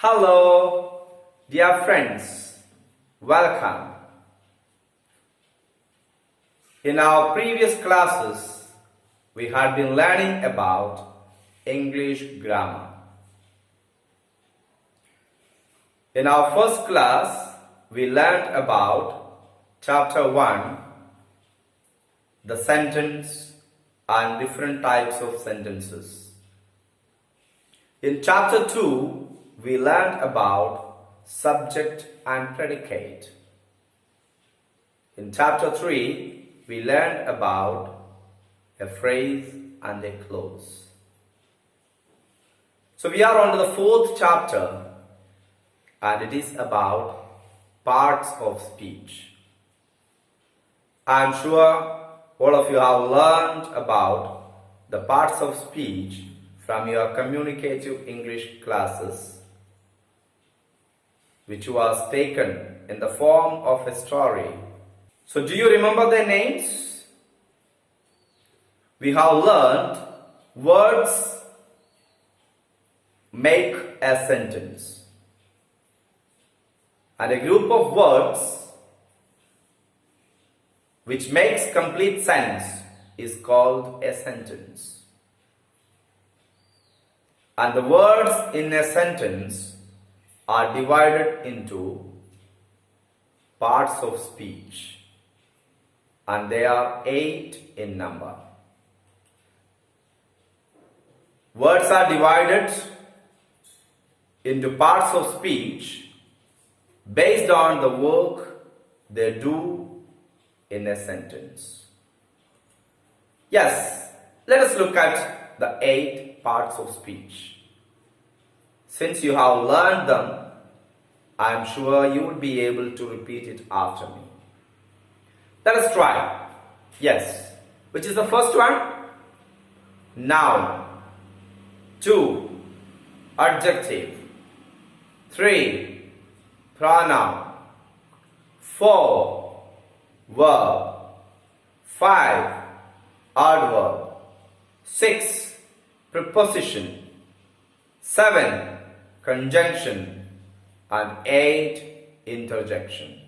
Hello, dear friends, welcome. In our previous classes, we had been learning about English grammar. In our first class, we learned about Chapter 1, the sentence and different types of sentences. In Chapter 2, we learned about subject and predicate. In Chapter 3, we learned about a phrase and a clause. So we are on to the fourth chapter, and it is about parts of speech. I am sure all of you have learned about the parts of speech from your communicative English classes, which was taken in the form of a story. So do you remember their names? We have learned words make a sentence, and a group of words which makes complete sense is called a sentence. And the words in a sentence are divided into parts of speech, and they are 8 in number. Words are divided into parts of speech based on the work they do in a sentence. Yes, let us look at the 8 parts of speech. Since you have learned them, I am sure you will be able to repeat it after me. Let us try. Yes. Which is the first one? Noun. 2. Adjective. 3. Pronoun. 4. Verb. 5. Adverb. 6. Preposition. 7. Conjunction, and 8. Interjection.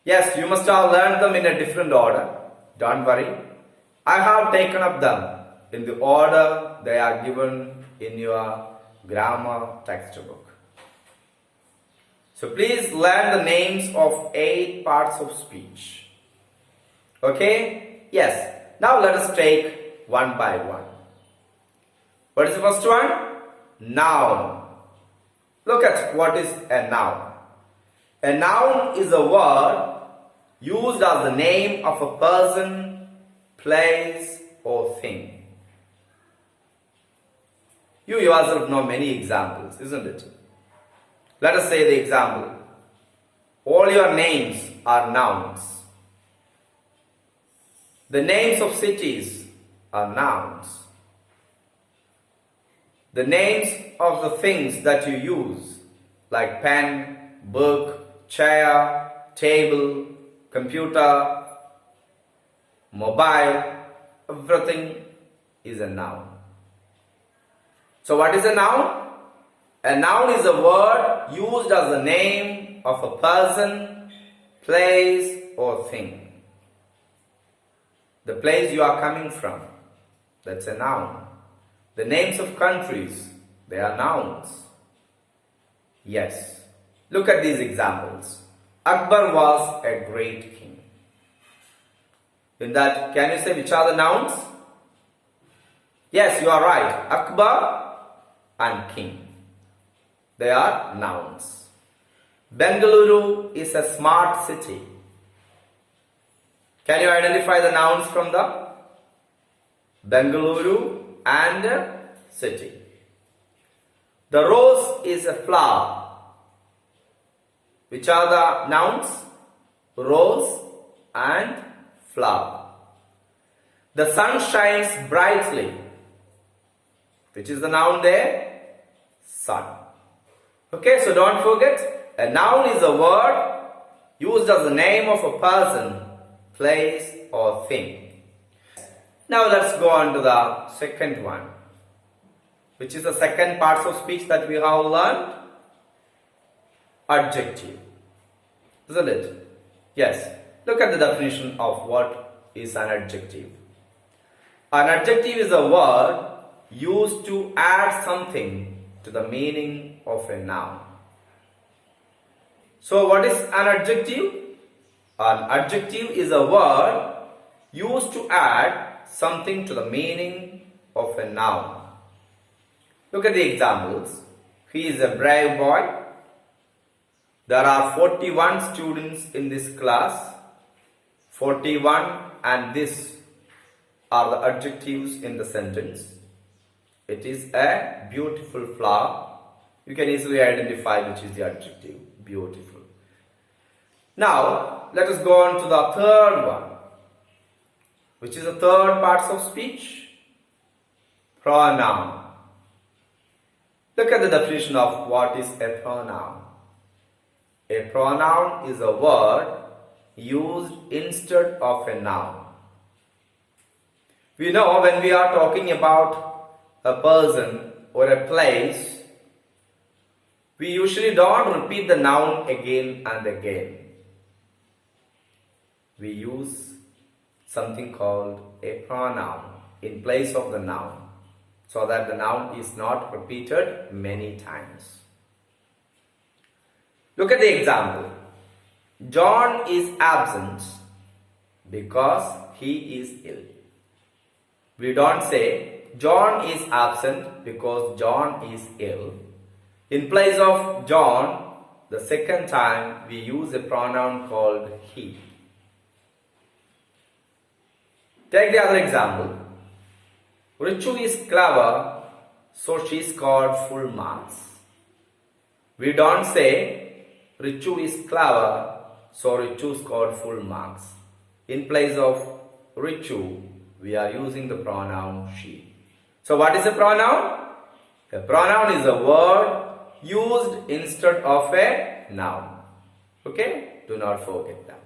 Yes, you must have learned them in a different order. Don't worry. I have taken up them in the order they are given in your grammar textbook. So please learn the names of 8 parts of speech. Okay? Yes. Now let us take one by one. What is the first one? Noun. Look at what is a noun. A noun is a word used as the name of a person, place, or thing. You yourself know many examples, isn't it? Let us say the example. All your names are nouns. The names of cities are nouns. The names of the things that you use, like pen, book, chair, table, computer, mobile, everything is a noun. So what is a noun? A noun is a word used as the name of a person, place, or thing. The place you are coming from, that's a noun. The names of countries, they are nouns. Yes. Look at these examples. Akbar was a great king. In that, can you say which are the nouns? Yes, you are right. Akbar and king. They are nouns. Bengaluru is a smart city. Can you identify the nouns from the Bengaluru and city? The rose is a flower. Which are the nouns? Rose and flower. The sun shines brightly. Which is the noun there? Sun. Okay, so don't forget, a noun is a word used as the name of a person, place, or thing. Now let's go on to the second one, Which is the second parts of speech that we have learned? Adjective. Isn't it? Yes. Look at the definition of what is an adjective. An adjective is a word used to add something to the meaning of a noun. So what is an adjective? An adjective is a word used to add something to the meaning of a noun. Look at the examples. He is a brave boy. There are 41 students in this class. 41 and this are the adjectives in the sentence. It is a beautiful flower. You can easily identify which is the adjective. Beautiful. Now, let us go on to the third one. Which is the third parts of speech? Pronoun. Look at the definition of what is a pronoun. A pronoun is a word used instead of a noun. We know when we are talking about a person or a place, we usually don't repeat the noun again and again. We use something called a pronoun in place of the noun, so that the noun is not repeated many times. Look at the example. John is absent because he is ill. We don't say John is absent because John is ill. In place of John, the second time we use a pronoun called he. Take the other example. Richu is clever, so she scored full marks. We don't say Richu is clever, so Richu scored full marks. In place of Richu, we are using the pronoun she. So what is a pronoun? A pronoun is a word used instead of a noun. Okay? Do not forget that.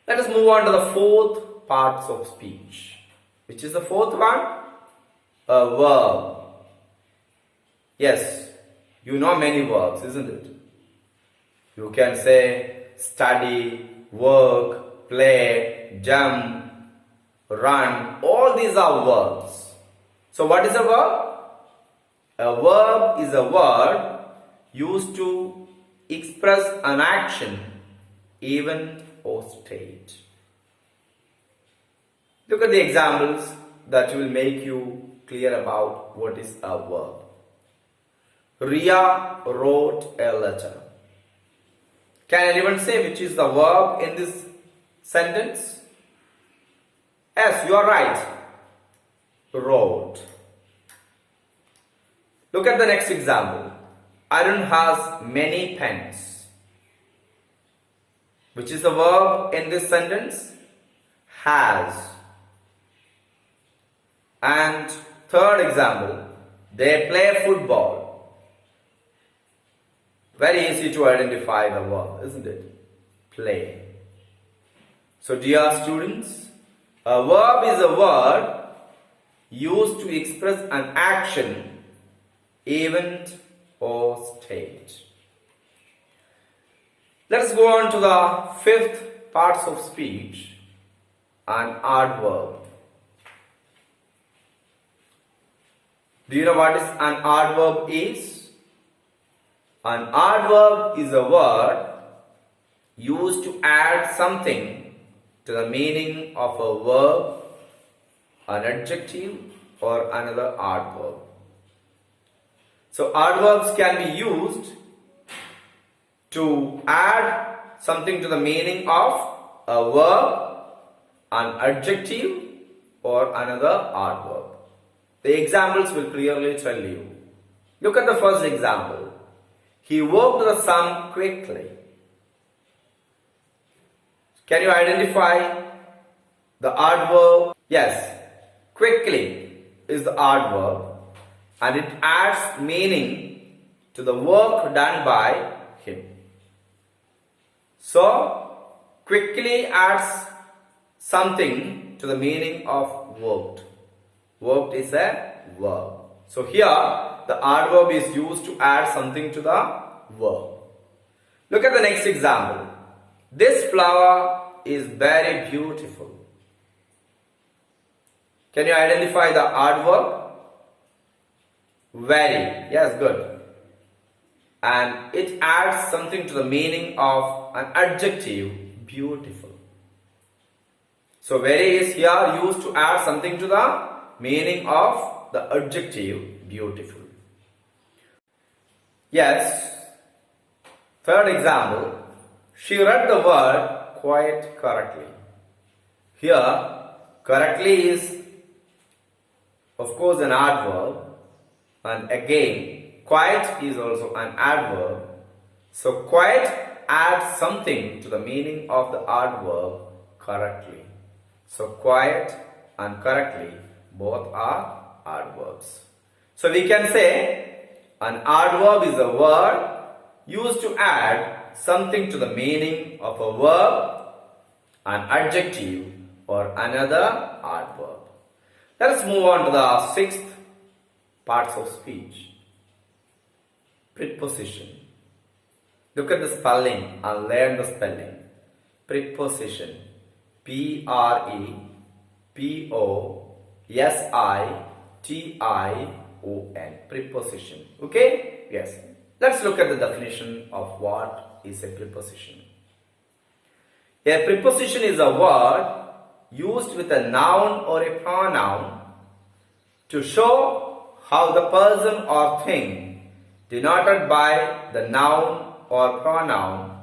Let us move on to the fourth parts of speech. Which is the fourth one? A verb. Yes, you know many verbs, isn't it? You can say study, work, play, jump, run. All these are verbs. So what is a verb? A verb is a word used to express an action, event or state. Look at the examples that will make you clear about what is a verb. Ria wrote a letter. Can anyone say which is the verb in this sentence? Yes, you are right. Wrote. Look at the next example. Arun has many pens. Which is the verb in this sentence? Has. And third example, they play football. Very easy to identify the verb, isn't it? Play. So dear students, a verb is a word used to express an action, event or state. Let us go on to the fifth parts of speech, an adverb. Do you know what is an adverb is? An adverb is a word used to add something to the meaning of a verb, an adjective or another adverb. So adverbs can be used to add something to the meaning of a verb, an adjective or another adverb. The examples will clearly tell you. Look at the first example. He worked the sum quickly. Can you identify the adverb? Yes, quickly is the adverb and it adds meaning to the work done by him. So, quickly adds something to the meaning of worked. Worked is a verb. So here the adverb is used to add something to the verb. Look at the next example. This flower is very beautiful. Can you identify the adverb? Very. Yes, good. And it adds something to the meaning of an adjective, beautiful. So very is here used to add something to the meaning of the adjective, beautiful. Yes. Third example. She read the word quite correctly. Here, correctly is of course an adverb, and again quite is also an adverb. So quite adds something to the meaning of the adverb correctly. So quiet and correctly both are adverbs. So we can say an adverb is a word used to add something to the meaning of a verb, an adjective, or another adverb. Let us move on to the sixth parts of speech. Preposition. Look at the spelling and learn the spelling. Preposition. Preposition. Preposition. Okay? Yes. Let's look at the definition of what is a preposition. A preposition is a word used with a noun or a pronoun to show how the person or thing denoted by the noun or pronoun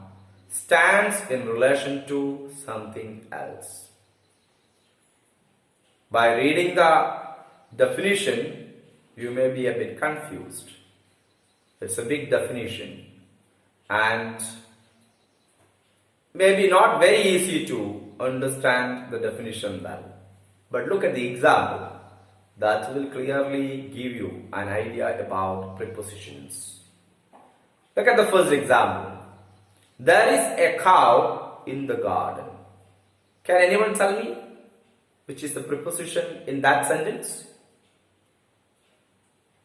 stands in relation to something else. By reading the definition, you may be a bit confused. It's a big definition and maybe not very easy to understand the definition well. But look at the example that will clearly give you an idea about prepositions. Look at the first example. There is a cow in the garden. Can anyone tell me which is the preposition in that sentence?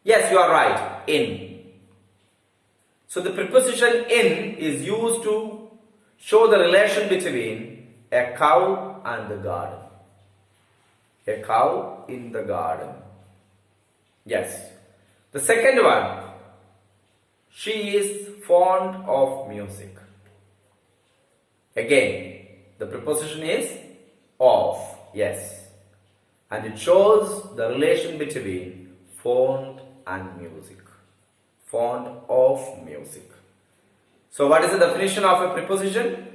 Yes, you are right. In. So the preposition in is used to show the relation between a cow and the garden. A cow in the garden. Yes. The second one. She is fond of music. Again, the preposition is of. Yes. And it shows the relation between fond and music. Fond of music. So what is the definition of a preposition?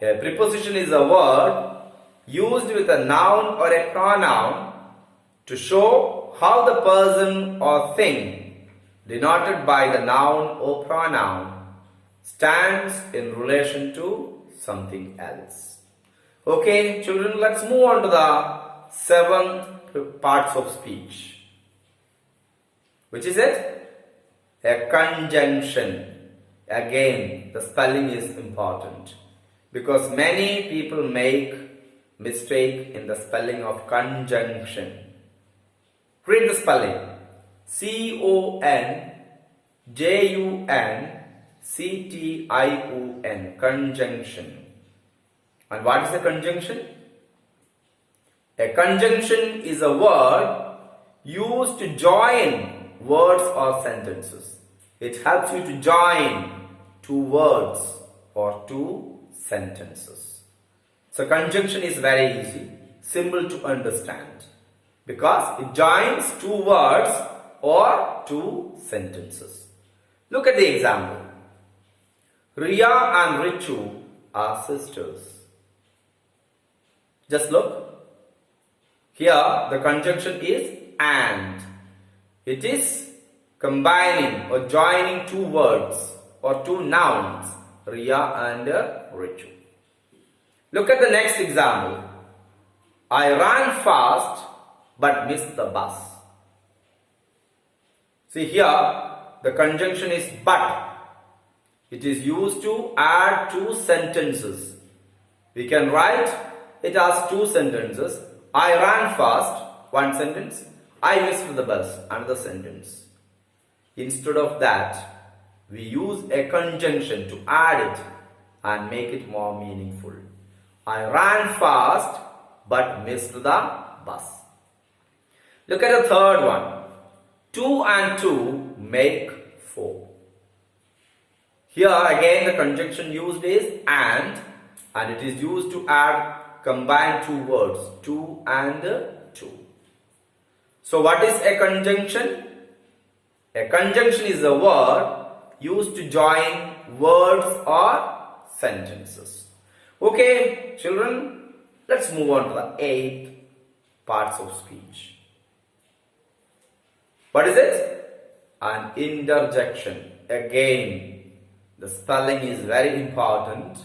A preposition is a word used with a noun or a pronoun to show how the person or thing denoted by the noun or pronoun stands in relation to something else. Okay, children, let's move on to the seventh parts of speech. Which is it? A conjunction. Again, the spelling is important because many people make mistake in the spelling of conjunction. Read the spelling. C-O-N-J-U-N-C-T-I-O-N. Conjunction. And what is a conjunction? A conjunction is a word used to join words or sentences. It helps you to join two words or two sentences. So conjunction is very easy, simple to understand because it joins two words or two sentences. Look at the example. Riya and Richu are sisters. Just look. Here the conjunction is and. It is combining or joining two words or two nouns, Riya and Richu. Look at the next example. I ran fast but missed the bus. See here, the conjunction is but. It is used to add two sentences. We can write it as two sentences. I ran fast, one sentence. I missed the bus. Another sentence. Instead of that, we use a conjunction to add it and make it more meaningful. I ran fast but missed the bus. Look at the third one. 2 and 2 make 4. Here again the conjunction used is and it is used to add combine two words, 2 and 2. So what is a conjunction? A conjunction is a word used to join words or sentences. Okay, children, let's move on to the 8th parts of speech. What is it? An interjection. Again, the spelling is very important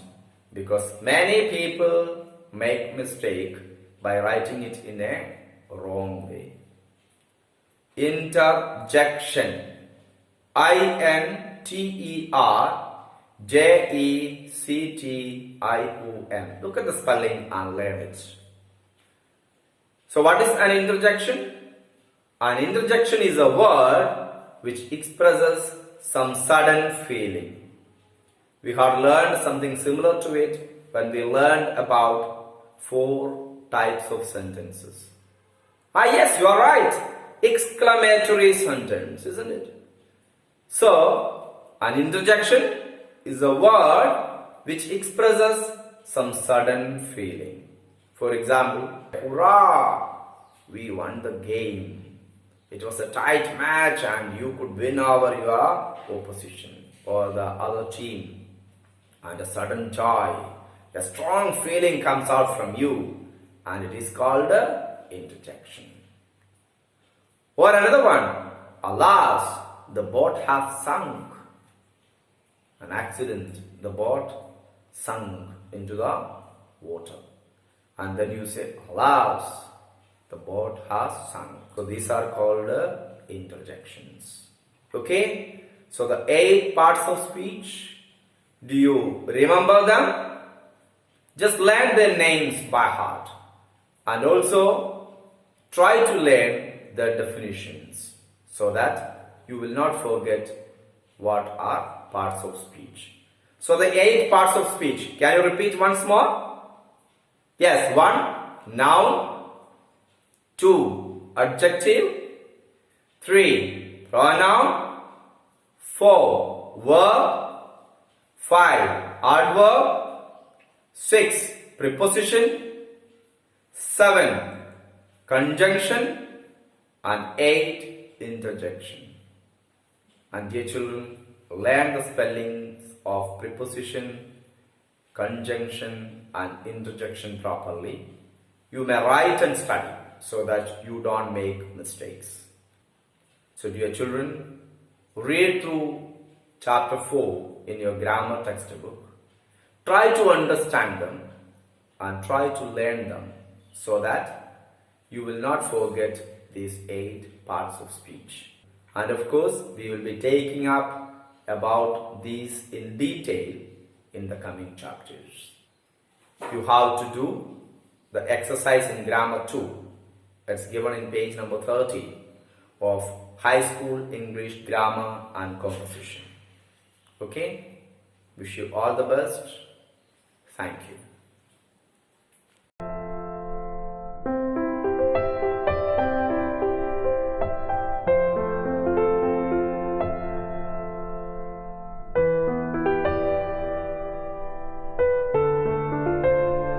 because many people make mistake by writing it in a wrong way. Interjection. INTERJECTION. Look at the spelling and learn it. So what is an interjection? An interjection is a word which expresses some sudden feeling. We have learned something similar to it when we learned about 4 types of sentences. Yes, you are right. Exclamatory sentence, isn't it? So, an interjection is a word which expresses some sudden feeling. For example, hurrah! We won the game. It was a tight match and you could win over your opposition or the other team. And a sudden joy, a strong feeling comes out from you and it is called a interjection. Or another one, alas, the boat has sunk. An accident, the boat sunk into the water. And then you say, alas, the boat has sunk. So these are called interjections. Okay? So the 8 parts of speech, do you remember them? Just learn their names by heart. And also try to learn the definitions so that you will not forget what are parts of speech. So the 8 parts of speech, can you repeat once more? Yes, 1, noun, 2, adjective, 3, pronoun, 4, verb, 5, adverb, 6, preposition, 7, conjunction, and 8, interjection. And dear children, learn the spellings of preposition, conjunction and interjection properly. You may write and study so that you don't make mistakes. So dear children, read through chapter 4 in your grammar textbook. Try to understand them and try to learn them so that you will not forget these 8 parts of speech. And of course, we will be taking up about these in detail in the coming chapters. You have to do the exercise in grammar 2. It's given in page number 30 of High School English Grammar and Composition. Okay? Wish you all the best. Thank you.